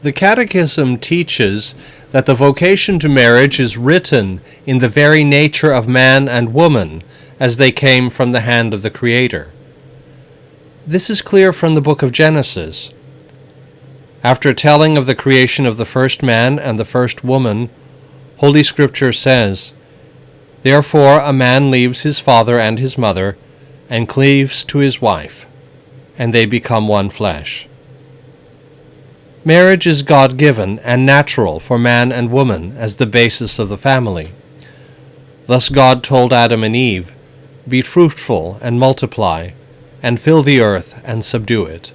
The Catechism teaches that the vocation to marriage is written in the very nature of man and woman, as they came from the hand of the Creator. This is clear from the book of Genesis. After telling of the creation of the first man and the first woman, Holy Scripture says, "Therefore a man leaves his father and his mother, and cleaves to his wife, and they become one flesh." Marriage is God-given and natural for man and woman as the basis of the family. Thus God told Adam and Eve, "Be fruitful and multiply, and fill the earth and subdue it,"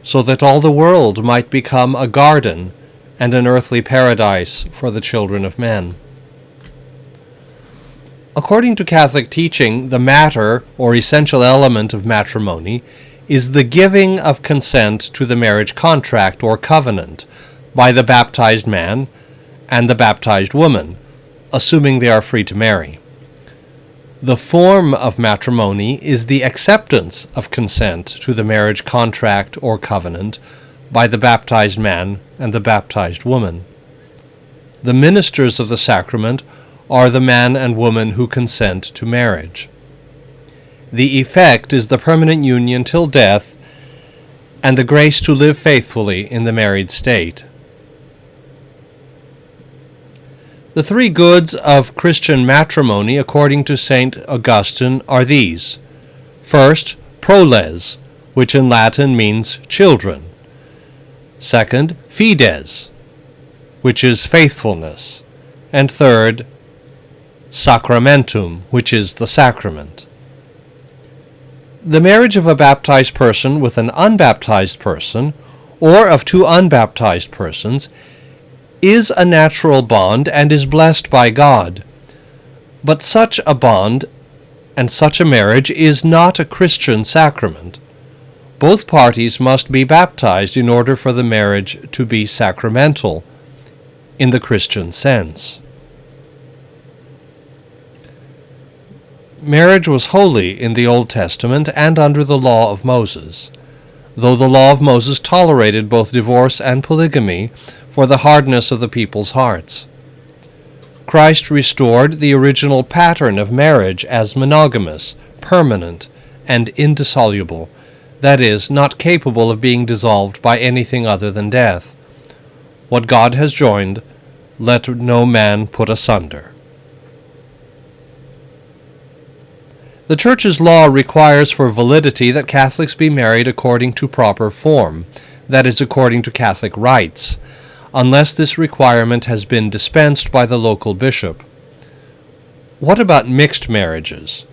so that all the world might become a garden and an earthly paradise for the children of men. According to Catholic teaching, the matter or essential element of matrimony is the giving of consent to the marriage contract or covenant by the baptized man and the baptized woman, assuming they are free to marry. The form of matrimony is the acceptance of consent to the marriage contract or covenant by the baptized man and the baptized woman. The ministers of the sacrament are the man and woman who consent to marriage. The effect is the permanent union till death and the grace to live faithfully in the married state. The three goods of Christian matrimony, according to St. Augustine, are these. First, proles, which in Latin means children. Second, fides, which is faithfulness. And third, sacramentum, which is the sacrament. The marriage of a baptized person with an unbaptized person, or of two unbaptized persons, is a natural bond and is blessed by God. But such a bond and such a marriage is not a Christian sacrament. Both parties must be baptized in order for the marriage to be sacramental in the Christian sense. Marriage was holy in the Old Testament and under the law of Moses, though the law of Moses tolerated both divorce and polygamy for the hardness of the people's hearts. Christ restored the original pattern of marriage as monogamous, permanent, and indissoluble, that is, not capable of being dissolved by anything other than death. What God has joined, let no man put asunder. The Church's law requires for validity that Catholics be married according to proper form, that is, according to Catholic rites, unless this requirement has been dispensed by the local bishop. What about mixed marriages?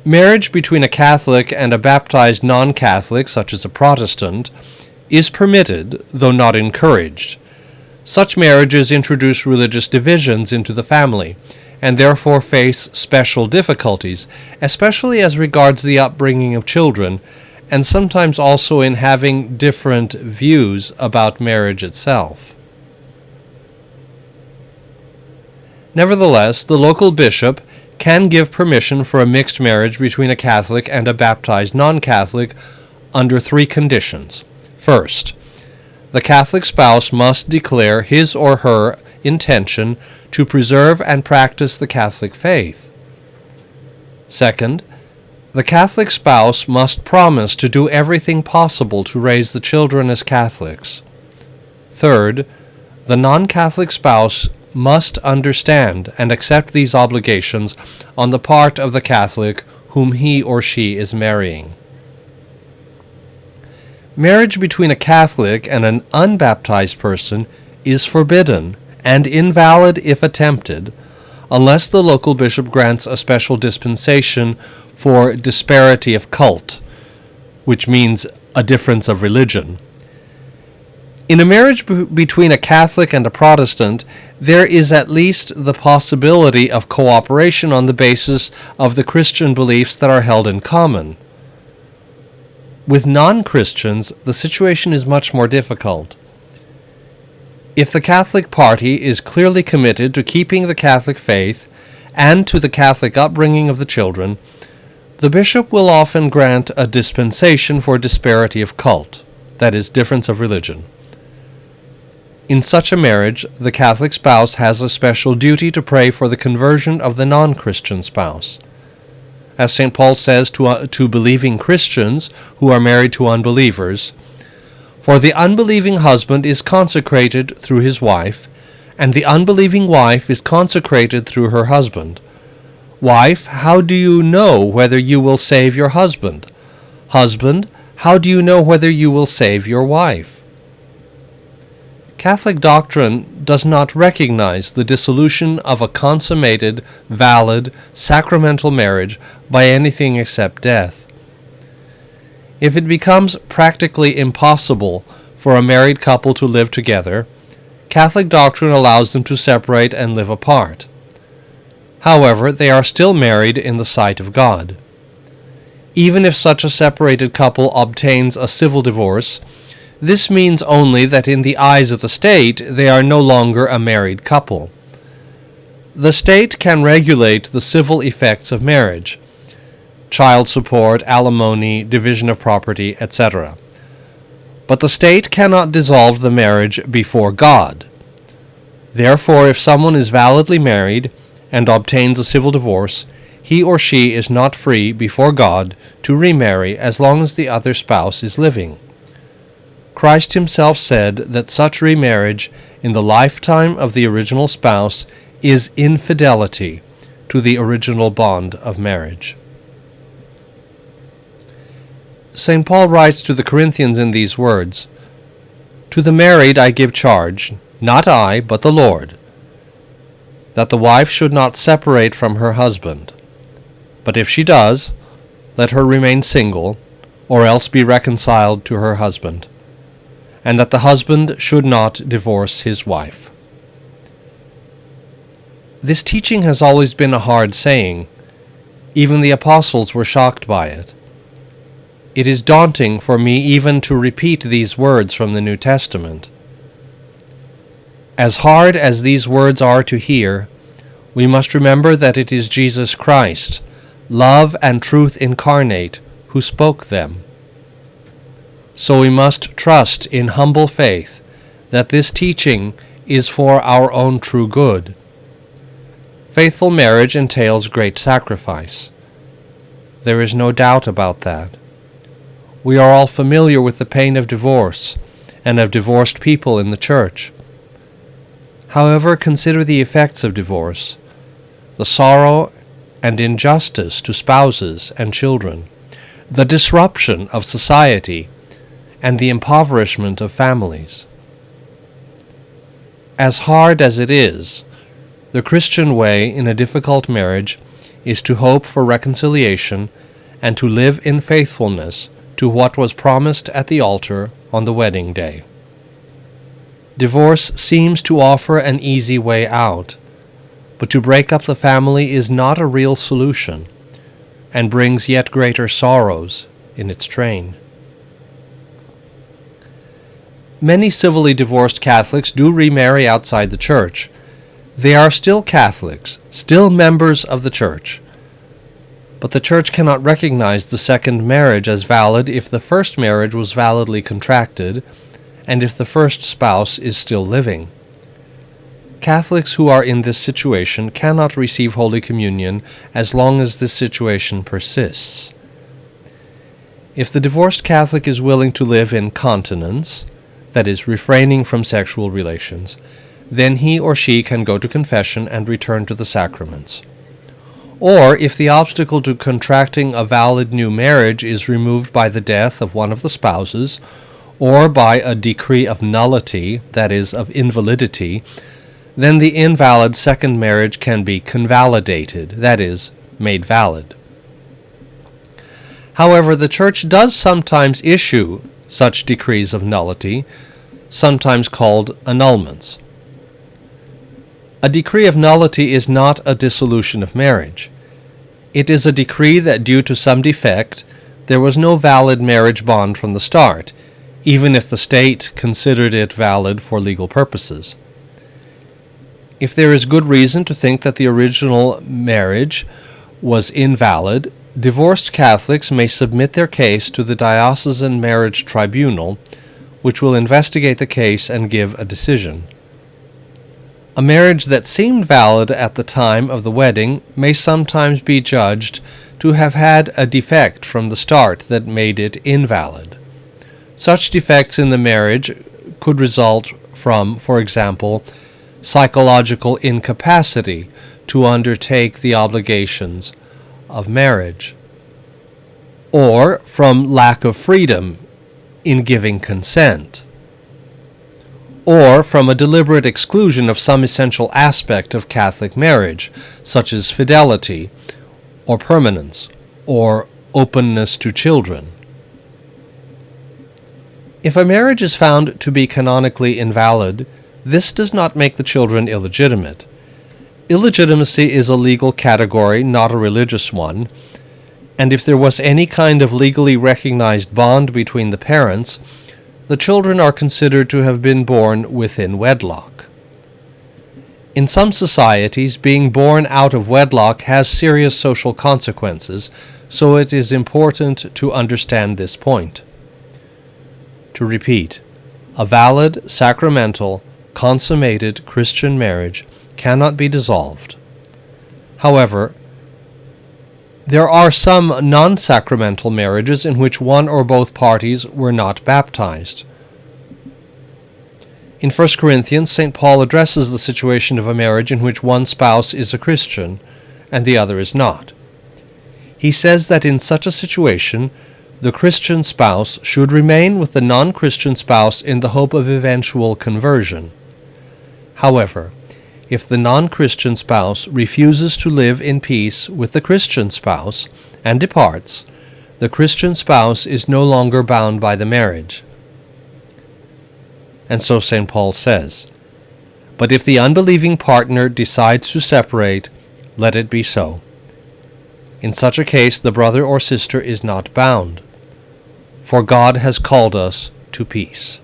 Marriage between a Catholic and a baptized non-Catholic, such as a Protestant, is permitted, though not encouraged. Such marriages introduce religious divisions into the family, and therefore face special difficulties, especially as regards the upbringing of children, and sometimes also in having different views about marriage itself. Nevertheless, the local bishop can give permission for a mixed marriage between a Catholic and a baptized non-Catholic under three conditions. First, the Catholic spouse must declare his or her intention to preserve and practice the Catholic faith. Second, the Catholic spouse must promise to do everything possible to raise the children as Catholics. Third, the non-Catholic spouse must understand and accept these obligations on the part of the Catholic whom he or she is marrying. Marriage between a Catholic and an unbaptized person is forbidden and invalid if attempted, unless the local bishop grants a special dispensation for disparity of cult, which means a difference of religion. In a marriage between a Catholic and a Protestant, there is at least the possibility of cooperation on the basis of the Christian beliefs that are held in common. With non-Christians, the situation is much more difficult. If the Catholic party is clearly committed to keeping the Catholic faith and to the Catholic upbringing of the children, the bishop will often grant a dispensation for disparity of cult, that is, difference of religion. In such a marriage, the Catholic spouse has a special duty to pray for the conversion of the non-Christian spouse. As St. Paul says to believing Christians who are married to unbelievers, "For the unbelieving husband is consecrated through his wife, and the unbelieving wife is consecrated through her husband. Wife, how do you know whether you will save your husband? Husband, how do you know whether you will save your wife?" Catholic doctrine does not recognize the dissolution of a consummated, valid, sacramental marriage by anything except death. If it becomes practically impossible for a married couple to live together, Catholic doctrine allows them to separate and live apart. However, they are still married in the sight of God. Even if such a separated couple obtains a civil divorce, this means only that in the eyes of the state they are no longer a married couple. The state can regulate the civil effects of marriage: child support, alimony, division of property, etc. But the state cannot dissolve the marriage before God. Therefore, if someone is validly married and obtains a civil divorce, he or she is not free before God to remarry as long as the other spouse is living. Christ himself said that such remarriage in the lifetime of the original spouse is infidelity to the original bond of marriage. St. Paul writes to the Corinthians in these words, "To the married I give charge, not I, but the Lord, that the wife should not separate from her husband. But if she does, let her remain single, or else be reconciled to her husband, and that the husband should not divorce his wife." This teaching has always been a hard saying. Even the apostles were shocked by it. It is daunting for me even to repeat these words from the New Testament. As hard as these words are to hear, we must remember that it is Jesus Christ, love and truth incarnate, who spoke them. So we must trust in humble faith that this teaching is for our own true good. Faithful marriage entails great sacrifice. There is no doubt about that. We are all familiar with the pain of divorce and of divorced people in the Church. However, consider the effects of divorce: the sorrow and injustice to spouses and children, the disruption of society, and the impoverishment of families. As hard as it is, the Christian way in a difficult marriage is to hope for reconciliation and to live in faithfulness to what was promised at the altar on the wedding day. Divorce seems to offer an easy way out, but to break up the family is not a real solution, and brings yet greater sorrows in its train. Many civilly divorced Catholics do remarry outside the Church. They are still Catholics, still members of the Church. But the Church cannot recognize the second marriage as valid if the first marriage was validly contracted, and if the first spouse is still living. Catholics who are in this situation cannot receive Holy Communion as long as this situation persists. If the divorced Catholic is willing to live in continence, that is, refraining from sexual relations, then he or she can go to confession and return to the sacraments. Or, if the obstacle to contracting a valid new marriage is removed by the death of one of the spouses, or by a decree of nullity, that is, of invalidity, then the invalid second marriage can be convalidated, that is, made valid. However, the Church does sometimes issue such decrees of nullity, sometimes called annulments. A decree of nullity is not a dissolution of marriage. It is a decree that due to some defect, there was no valid marriage bond from the start, even if the state considered it valid for legal purposes. If there is good reason to think that the original marriage was invalid, divorced Catholics may submit their case to the diocesan marriage tribunal, which will investigate the case and give a decision. A marriage that seemed valid at the time of the wedding may sometimes be judged to have had a defect from the start that made it invalid. Such defects in the marriage could result from, for example, psychological incapacity to undertake the obligations of marriage, or from lack of freedom in giving consent, or from a deliberate exclusion of some essential aspect of Catholic marriage, such as fidelity, or permanence, or openness to children. If a marriage is found to be canonically invalid, this does not make the children illegitimate. Illegitimacy is a legal category, not a religious one, and if there was any kind of legally recognized bond between the parents, the children are considered to have been born within wedlock. In some societies, being born out of wedlock has serious social consequences, so it is important to understand this point. To repeat, a valid, sacramental, consummated Christian marriage cannot be dissolved. However, there are some non-sacramental marriages in which one or both parties were not baptized. In 1 Corinthians, St. Paul addresses the situation of a marriage in which one spouse is a Christian and the other is not. He says that in such a situation, the Christian spouse should remain with the non-Christian spouse in the hope of eventual conversion. However, if the non-Christian spouse refuses to live in peace with the Christian spouse and departs, the Christian spouse is no longer bound by the marriage. And so St. Paul says, "But if the unbelieving partner decides to separate, let it be so. In such a case, the brother or sister is not bound, for God has called us to peace."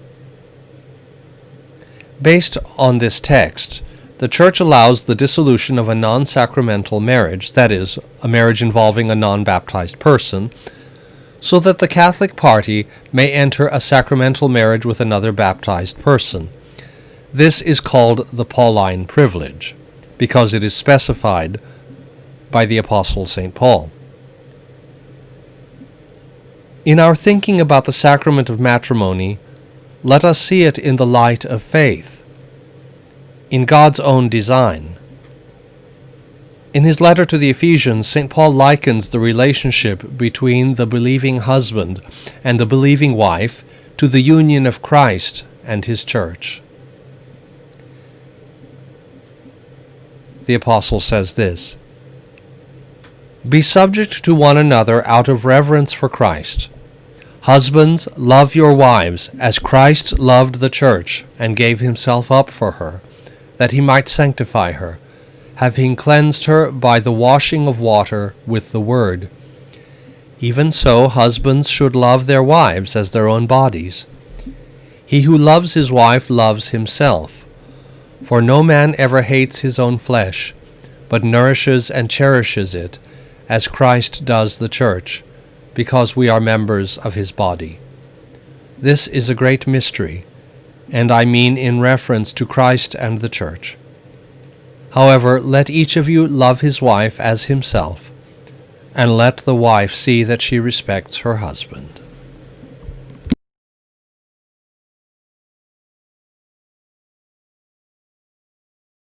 Based on this text, the Church allows the dissolution of a non-sacramental marriage, that is, a marriage involving a non-baptized person, so that the Catholic party may enter a sacramental marriage with another baptized person. This is called the Pauline privilege, because it is specified by the Apostle St. Paul. In our thinking about the sacrament of matrimony, let us see it in the light of faith, in God's own design. In his letter to the Ephesians, St. Paul likens the relationship between the believing husband and the believing wife to the union of Christ and his church. The Apostle says this, "Be subject to one another out of reverence for Christ. Husbands, love your wives, as Christ loved the church and gave himself up for her, that he might sanctify her, having cleansed her by the washing of water with the word. Even so, husbands should love their wives as their own bodies. He who loves his wife loves himself. For no man ever hates his own flesh, but nourishes and cherishes it, as Christ does the church, because we are members of his body. This is a great mystery, and I mean in reference to Christ and the church. However, let each of you love his wife as himself, and let the wife see that she respects her husband."